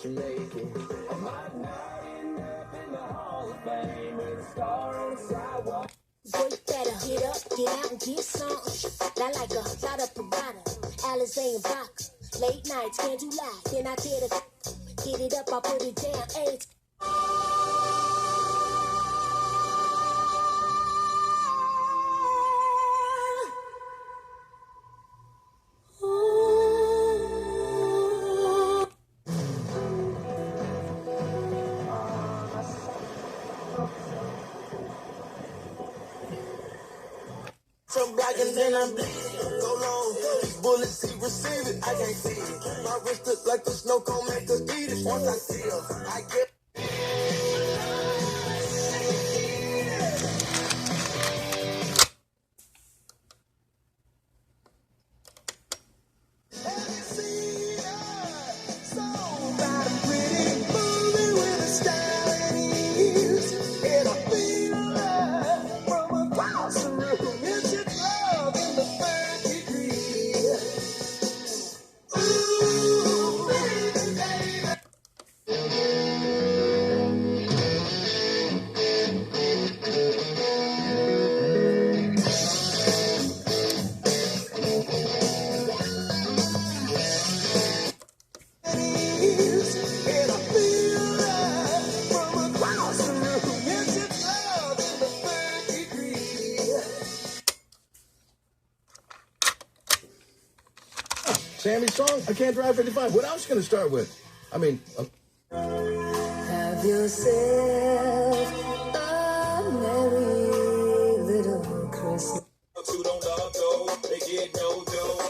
you make it. I might not end up in the Hall of Fame with a star on the sidewalk. Boy, you better get up, get out, and get something. Not like a lot of provider, Alice ain't vodka. Late nights, can't do lie. Then I tear the get it up, I put it down. AIDS. From black and then I'm bleeding. Go long, these bullets he receive it. I can't see it. My wrist look like the snow cone make her eat it. Once I see her, I get. Sammy's song, I Can't Drive 55. What else gonna start with? I mean... Have yourself a merry little Christmas. Two don't love though, they get no dough.